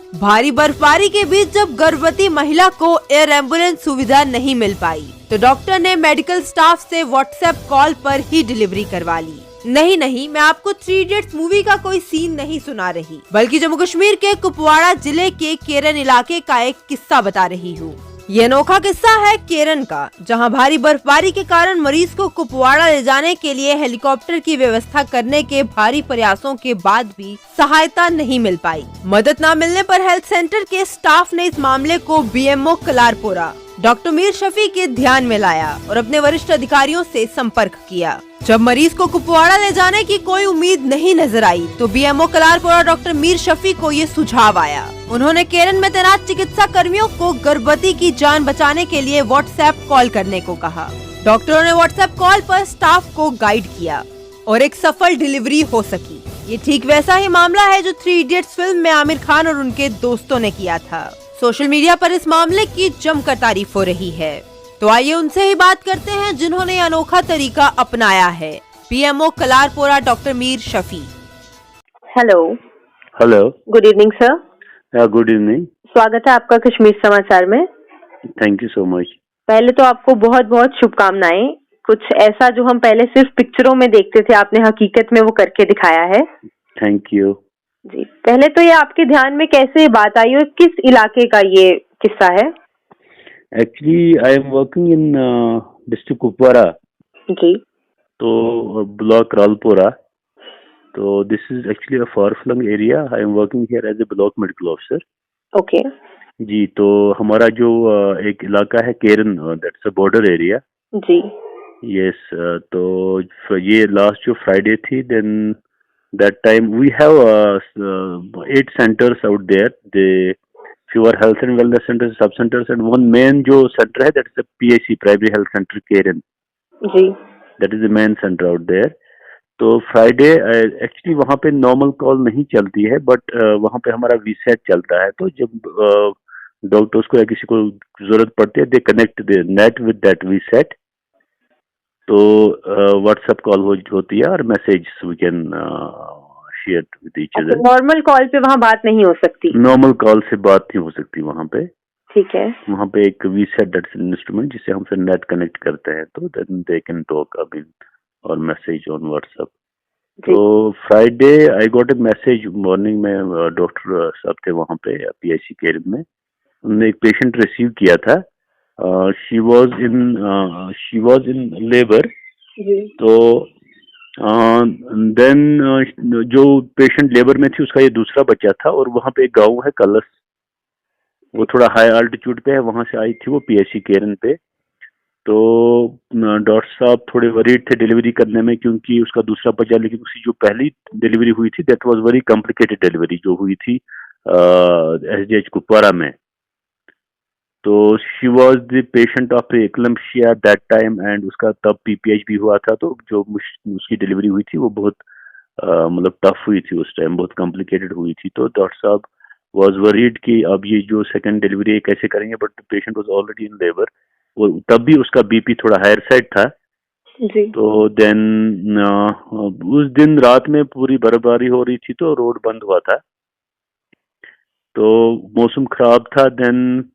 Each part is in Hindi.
भारी बर्फबारी के बीच जब गर्भवती महिला को एयर एम्बुलेंस सुविधा नहीं मिल पाई तो डॉक्टर ने मेडिकल स्टाफ से व्हाट्सएप कॉल पर ही डिलीवरी करवा ली। नहीं, मैं आपको थ्री इडियट्स मूवी का कोई सीन नहीं सुना रही, बल्कि जम्मू कश्मीर के कुपवाड़ा जिले के केरन इलाके का एक किस्सा बता रही हूँ। ये अनोखा किस्सा है केरन का, जहां भारी बर्फबारी के कारण मरीज को कुपवाड़ा ले जाने के लिए हेलीकॉप्टर की व्यवस्था करने के भारी प्रयासों के बाद भी सहायता नहीं मिल पाई। मदद न मिलने पर हेल्थ सेंटर के स्टाफ ने इस मामले को बीएमओ कलारपोरा डॉक्टर मीर शफी के ध्यान में लाया और अपने वरिष्ठ अधिकारियों से संपर्क किया। जब मरीज को कुपवाड़ा ले जाने की कोई उम्मीद नहीं नजर आई तो बीएमओ कलारपोरा डॉक्टर मीर शफी को ये सुझाव आया। उन्होंने केरन में तैनात चिकित्सा कर्मियों को गर्भवती की जान बचाने के लिए व्हाट्सएप कॉल करने को कहा। डॉक्टरों ने व्हाट्सएप कॉल पर स्टाफ को गाइड किया और एक सफल डिलीवरी हो सकी। ये ठीक वैसा ही मामला है जो थ्री इडियट्स फिल्म में आमिर खान और उनके दोस्तों ने किया था। सोशल मीडिया पर इस मामले की जमकर तारीफ हो रही है, तो आइए उनसे ही बात करते हैं जिन्होंने ये अनोखा तरीका अपनाया है। PMO Kalarpora doctor Mir Shafi. Hello. Good evening sir. Good evening. स्वागत है आपका कश्मीर समाचार में। Thank you so much. पहले तो आपको बहुत बहुत शुभकामनाएं। कुछ ऐसा जो हम पहले सिर्फ पिक्चरों में देखते थे, आपने हकीकत में वो करके दिखाया है। थैंक यू जी। पहले तो ये आपके ध्यान में कैसे बात आई और किस इलाके का ये किस्सा है? Actually I am working in district Kupwara. जी। तो ब्लॉक रालपोरा। तो this is actually a far flung area. I am working here as a block medical officer. Okay जी। तो हमारा जो एक इलाका है Keran, that's a border area. जी। यस। तो ये लास्ट जो फ्राइडे थी, then that time we have 8 centers out there. The fewer health and wellness centers, sub centers, and one main जो center है, that is the PHC, Primary Health Center Keran. जी। That is the main center out there. तो फ्राइडे एक्चुअली वहाँ पे नॉर्मल कॉल नहीं चलती है, बट वहाँ पे हमारा वीसेट चलता है। तो जब डॉक्टर्स को या किसी को जरूरत पड़ती है, they connect the net with that VSAT. तो व्हाट्सएप कॉल होती है और message we can share with each other. Normal call पे वहाँ बात नहीं हो सकती? नॉर्मल कॉल से बात नहीं हो सकती वहाँ पे। ठीक है। वहाँ पे एक वीसेट, दैट्स एन इंस्ट्रूमेंट जिससे हम फिर नेट कनेक्ट करते हैं, तो देन दे कैन टॉक अभी और मैसेज ऑन व्हाट्सएप। तो Friday I got a message morning में। डॉक्टर साहब थे वहाँ पे पीआईसी केरन में। उन्होंने एक पेशेंट रिसीव किया था। She was in labour. तो देन जो पेशेंट लेबर में थी उसका ये दूसरा बच्चा था, और वहाँ पे एक गांव है कलस, वो थोड़ा हाई अल्टीट्यूड पे है, वहाँ से आई थी वो पीएचसी केरन पे। तो डॉक्टर साहब थोड़े वरीड थे डिलीवरी करने में, क्योंकि उसका दूसरा बच्चा, लेकिन उसकी जो पहली डिलीवरी हुई थी that was very complicated delivery जो हुई थी एसडीएच कुपवाड़ा में। तो she was the patient of eclampsia that time, and उसका तब पीपीएच भी हुआ था। तो जो उसकी डिलीवरी हुई थी वो बहुत मतलब टफ हुई थी उस टाइम, बहुत कॉम्प्लिकेटेड हुई थी। तो डॉक्टर साहब वॉज वरीड कि अब ये जो सेकंड डिलीवरी है कैसे करेंगे, but the patient was already in labour. वो तब भी उसका बीपी थोड़ा हायर साइड था। जी। तो देन उस दिन रात में पूरी बर्फबारी हो रही थी, तो रोड बंद हुआ था, तो मौसम खराब था। देन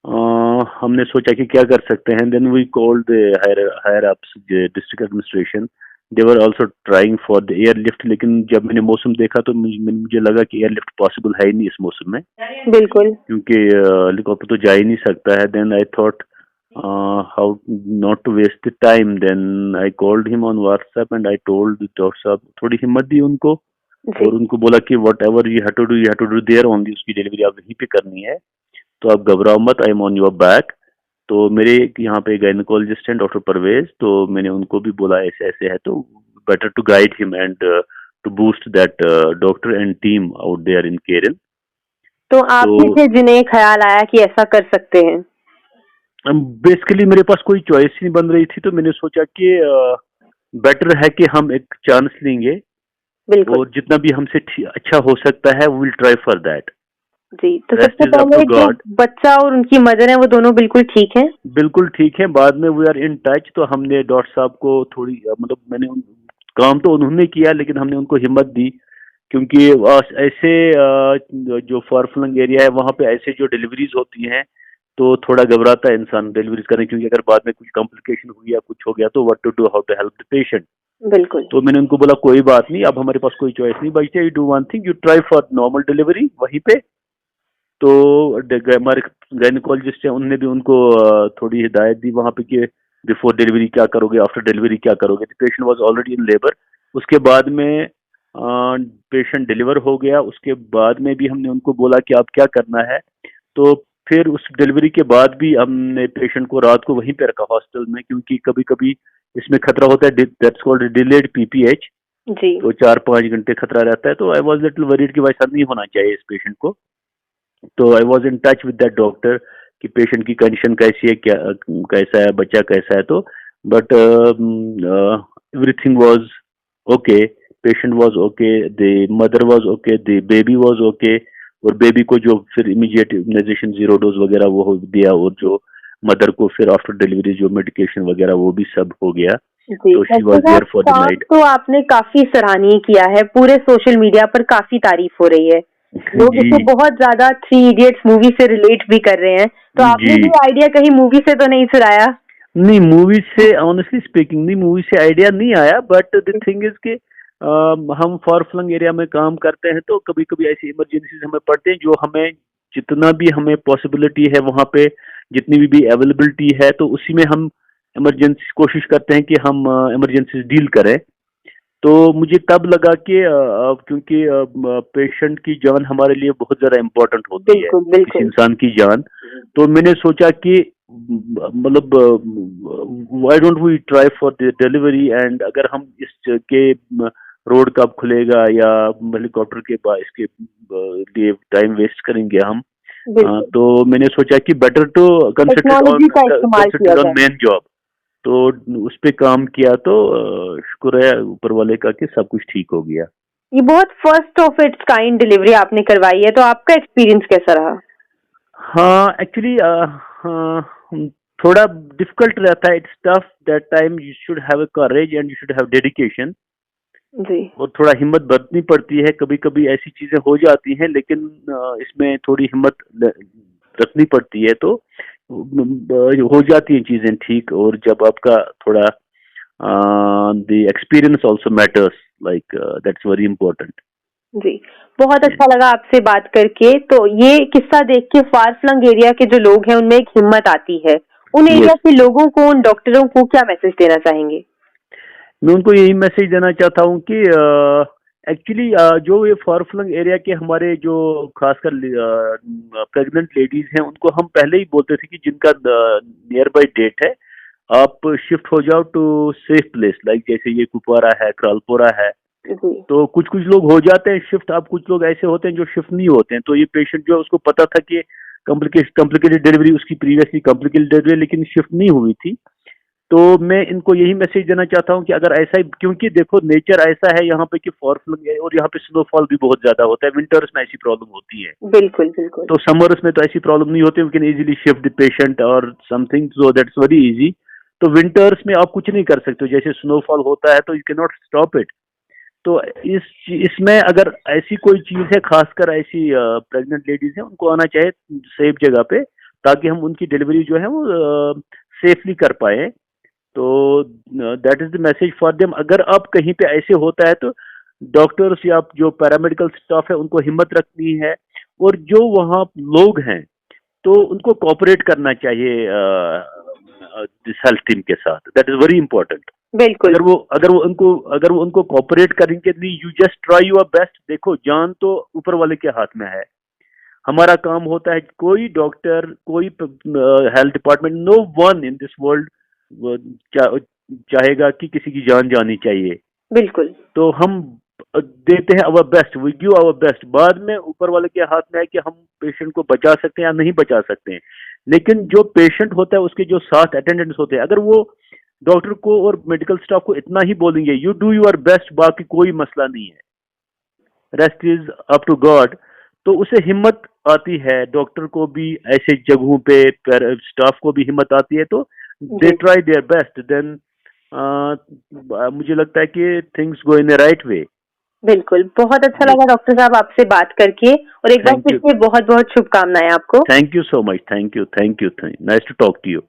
हमने सोचा कि क्या कर सकते हैं। Then we called the higher ups, district administration. They were also trying for the airlift, लेकिन जब मैंने मौसम देखा तो मुझे लगा कि एयरलिफ्ट पॉसिबल है ही नहीं इस मौसम में। बिल्कुल। क्योंकि हेलीकॉप्टर तो जा ही नहीं सकता है। Then I thought how not to waste the time. Then I called him on WhatsApp and I told doctor साहब, थोड़ी हिम्मत दी उनको और उनको बोला कि whatever you have to do there only, उसकी डिलीवरी आप यहीं पे करनी है, तो आप घबराओ मत, I am on your back. तो मेरे यहाँ पे गायनेकोलॉजिस्ट हैं डॉक्टर परवेज, तो मैंने उनको भी बोला ऐसे ऐसे है, तो better to guide him and to boost that doctor and team out there in Kerala. तो आप में से जिन्हें ख्याल आया कि ऐसा कर सकते हैं? बेसिकली मेरे पास कोई चॉइस नहीं बन रही थी, तो मैंने सोचा कि बेटर है कि हम एक चांस लेंगे और जितना भी हमसे अच्छा हो सकता है विल ट्राई फॉर दैट। जी। तो सबसे पहले जो बच्चा और उनकी मदर है वो दोनों बिल्कुल ठीक हैं? बिल्कुल ठीक है। बाद में वी आर इन टच। तो हमने डॉक्टर साहब को थोड़ी मतलब मैंने काम तो उन्होंने किया, लेकिन हमने उनको हिम्मत दी क्योंकि ऐसे जो फार फ्लंग एरिया है वहाँ पे ऐसे जो डिलीवरीज होती हैं तो थोड़ा घबराता है इंसान डिलीवरीज करने, क्योंकि अगर बाद में कुछ कॉम्प्लिकेशन हुई या कुछ हो गया तो what to do, how to help the patient. बिल्कुल। तो मैंने उनको बोला कोई बात नहीं, अब हमारे पास कोई चॉइस नहीं बचती, you do one thing, you try for normal delivery वहीं पे। तो हमारे गायनेकोलॉजिस्ट हैं, उनने भी उनको थोड़ी हिदायत दी वहाँ पे कि बिफोर डिलीवरी क्या करोगे, आफ्टर डिलीवरी क्या करोगे। The patient was already in labour. उसके बाद में पेशेंट डिलीवर हो गया। उसके बाद में भी हमने उनको बोला कि आप क्या करना है। तो फिर उस डिलीवरी के बाद भी हमने पेशेंट को रात को वहीं पे रखा हॉस्टल में, क्योंकि कभी कभी इसमें खतरा होता है, दैट्स कॉल्ड डिलेड पीपीएच। जी। तो 4-5 घंटे खतरा रहता है। तो आई वॉज लिटिल वरीड कि वैसा नहीं होना चाहिए इस पेशेंट को। तो I was in touch with that doctor कि पेशेंट की कंडीशन कैसी है, क्या कैसा है, बच्चा कैसा है। तो but everything was okay, patient was okay, the mother was okay, the baby was okay. और बेबी को जो फिर इमीडिएट इम्यूनाइजेशन 0 डोज वगैरह वो दिया, और जो मदर को फिर आफ्टर डिलीवरी जो मेडिकेशन वगैरह वो भी सब हो गया। जी, तो she was there for the night. तो आपने काफी सराहनीय किया है, पूरे सोशल मीडिया पर काफी तारीफ हो रही है, लोग इसे बहुत ज्यादा 3 इडियट्स मूवी से रिलेट भी कर रहे हैं। तो आपने भी आइडिया कहीं मूवी से तो नहीं चुराया? नहीं, मूवी से ऑनेस्टली स्पीकिंग नहीं, मूवी से आइडिया नहीं आया। बट द थिंग इज कि हम फार फ्लंग एरिया में काम करते हैं, तो कभी कभी ऐसी इमरजेंसीज हमें पड़ते हैं जो हमें जितना भी हमें पॉसिबिलिटी है वहाँ पे, जितनी भी अवेलेबिलिटी है, तो उसी में हम इमरजेंसी कोशिश करते हैं कि हम इमरजेंसी डील करें। तो मुझे तब लगा कि क्योंकि पेशेंट की जान हमारे लिए बहुत ज्यादा इम्पोर्टेंट होती है, किसी इंसान की जान। तो मैंने सोचा कि मतलब why don't we try for the delivery, and अगर हम इसके रोड कब खुलेगा या हेलीकॉप्टर के इसके लिए टाइम वेस्ट करेंगे हम। तो मैंने सोचा कि better to concentrate on main job. तो उस पे काम किया। तो शुक्र है ऊपर वाले का कि सब कुछ ठीक हो गया। ये बहुत first of its kind delivery आपने करवाई है, तो आपका एक्सपीरियंस कैसा रहा? हाँ, एक्चुअली थोड़ा डिफिकल्ट रहता है। It's tough that time, you should have a courage and you should have dedication. जी। और थोड़ा हिम्मत बरतनी पड़ती है। कभी कभी ऐसी चीजें हो जाती हैं, लेकिन इसमें थोड़ी हिम्मत रखनी पड़ती है, तो हो जाती हैं चीजें ठीक। और जब आपका थोड़ा the experience also matters, like that's very important. जी, बहुत अच्छा लगा आपसे बात करके। तो ये किस्सा देख के फार फ्लंग एरिया के जो लोग हैं उनमें एक हिम्मत आती है। उन एरिया के लोगों को, उन डॉक्टरों को क्या मैसेज देना चाहेंगे? मैं उनको यही मैसेज देना चाहता हूँ कि एक्चुअली जो ये फार फ्लंग एरिया के हमारे जो खासकर प्रेग्नेंट लेडीज हैं, उनको हम पहले ही बोलते थे कि जिनका नियर बाई डेट है, आप शिफ्ट हो जाओ टू सेफ प्लेस, लाइक जैसे ये कुपवारा है, क्रालपोरा है। तो कुछ कुछ लोग हो जाते हैं शिफ्ट। अब कुछ लोग ऐसे होते हैं जो शिफ्ट नहीं होते हैं। तो ये पेशेंट जो है उसको पता था कि कॉम्प्लिकेटेड डिलीवरी, उसकी प्रीवियसली कॉम्प्लिकेटेड डिलीवरी, लेकिन शिफ्ट नहीं हुई थी। तो मैं इनको यही मैसेज देना चाहता हूँ कि अगर ऐसा ही, क्योंकि देखो नेचर ऐसा है यहाँ पे कि फार फ्लंग है और यहाँ पे स्नोफॉल भी बहुत ज्यादा होता है। विंटर्स में ऐसी प्रॉब्लम होती है। बिल्कुल बिल्कुल। तो समर्स में तो ऐसी प्रॉब्लम नहीं होती, we can easily shift the patient और something, so that's very easy. तो विंटर्स में आप कुछ नहीं कर सकते, जैसे स्नोफॉल होता है तो you can not stop it. तो इसमें अगर ऐसी कोई चीज है, खासकर ऐसी प्रेग्नेंट लेडीज है, उनको आना चाहिए सेफ जगह पे, ताकि हम उनकी डिलीवरी जो है वो सेफली कर पाए। तो that is the message for them. अगर अब कहीं पे ऐसे होता है तो डॉक्टर्स या जो पैरामेडिकल स्टाफ है उनको हिम्मत रखनी है, और जो वहाँ लोग हैं तो उनको कोऑपरेट करना चाहिए दिस हेल्थ टीम के साथ। That is very important. बिल्कुल। अगर वो उनको कोऑपरेट करेंगे, you just try your best. देखो जान तो ऊपर वाले के हाथ में है। हमारा काम होता है, कोई डॉक्टर, कोई health department, no one in this world चाहेगा कि किसी की जान जानी चाहिए। बिल्कुल। तो हम देते हैं our best, we give our best. बाद में ऊपर वाले के हाथ में है कि हम पेशेंट को बचा सकते हैं या नहीं बचा सकते हैं। लेकिन जो पेशेंट होता है उसके जो साथ अटेंडेंट्स होते हैं, अगर वो डॉक्टर को और मेडिकल स्टाफ को इतना ही बोलेंगे, यू डू योर बेस्ट, बाकी कोई मसला नहीं है, rest is up to God, तो उसे हिम्मत आती है। डॉक्टर को भी ऐसे जगहों पे, स्टाफ को भी हिम्मत आती है। तो they try their best, then मुझे लगता है कि things go in the right way. बिल्कुल, बहुत अच्छा लगा डॉक्टर साहब आपसे बात करके, और एक बार Thank फिर you. से बहुत बहुत शुभकामनाएं आपको। Thank you so much, thank you, nice to talk to you.